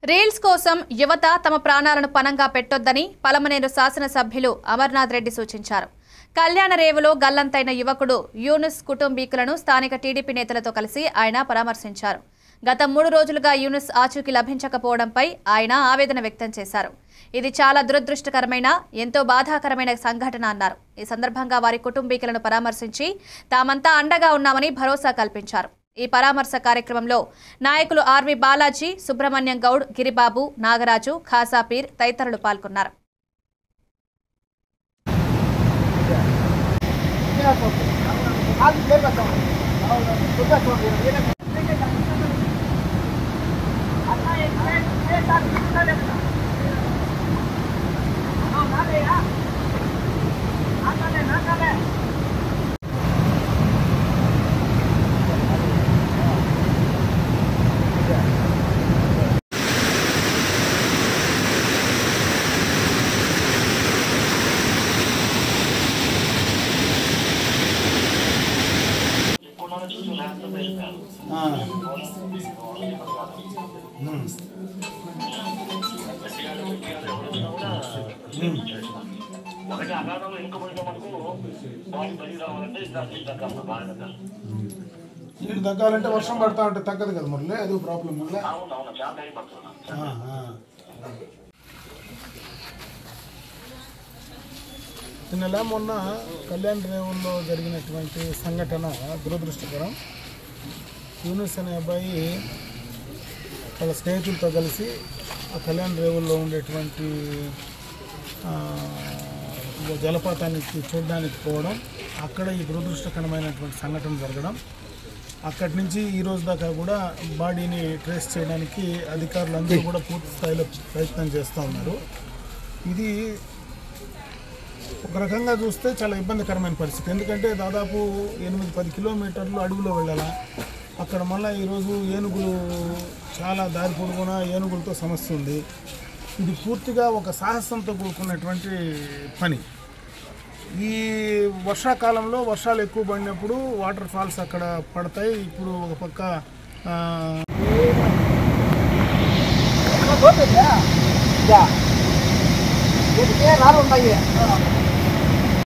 Reels కోసం యువత తమ ప్రాణాలను పణంగా పెట్టొద్దని పలమనేరు శాసనసభ్యులు అమర్నాథ్ రెడ్డి సూచించారు. కళ్యాణ రేవులో గల్లంతైన యువకుడు యూనుస్ కుటుంబీకులను స్థానిక టీడీపీ నేతలతో కలిసి ఆయన పరామర్శించారు. గత 3 రోజులుగా యూనుస్ ఆచూకీ లభించకపోవడంపై ఆయన ఆవేదన వ్యక్తం చేశారు. ఇది చాలా దురదృష్టకరమైన, ఎంతో బాధాకరమైన సంఘటన అన్నారు. ఈ సందర్భంగా వారి కుటుంబీకులను పరామర్శించి తామంతా అండగా ఉన్నామని భరోసా కల్పించారు. ఈ పరామర్శ కార్యక్రమంలో నాయకులు ఆర్వి బాలాజీ, సుబ్రహ్మణ్యం గౌడ్, గిరిబాబు, నాగరాజు, ఖాసాపీర్ తదితరులు పాల్గొన్నారు. నీళ్ళు తగ్గాలంటే వర్షం పడతా ఉంటే తగ్గదు కదా మురళి, అది ప్రాబ్లం. నిన్న మొన్న కళ్యాణ రేవుల్లో జరిగినటువంటి సంఘటన దురదృష్టకరం. యూనుస్ అనే అబ్బాయి వాళ్ళ స్నేహితులతో కలిసి కళ్యాణ రేవుల్లో ఉండేటువంటి జలపాతానికి చూడడానికి పోవడం, అక్కడ ఈ దురదృష్టకరమైనటువంటి సంఘటన జరగడం, అక్కడి నుంచి ఈ రోజు దాకా కూడా బాడీని ట్రేస్ చేయడానికి అధికారులు అందరూ కూడా పూర్తి స్థాయిలో ప్రయత్నం చేస్తూ ఉన్నారు. ఇది ఒక రకంగా చూస్తే చాలా ఇబ్బందికరమైన పరిస్థితి. ఎందుకంటే దాదాపు 8-10 కిలోమీటర్లు అడుగులో వెళ్ళాలా. అక్కడ మళ్ళీ ఈరోజు ఏనుగులు చాలా దారి పొడుగునా ఏనుగులతో సమస్య ఉంది. ఇది పూర్తిగా ఒక సాహసంతో కూడుకున్నటువంటి పని. ఈ వర్షాకాలంలో వర్షాలు ఎక్కువ పడినప్పుడు వాటర్ ఫాల్స్ అక్కడ పడతాయి. ఇప్పుడు ఒక పక్క రాళ్ళు ఉన్నాయి.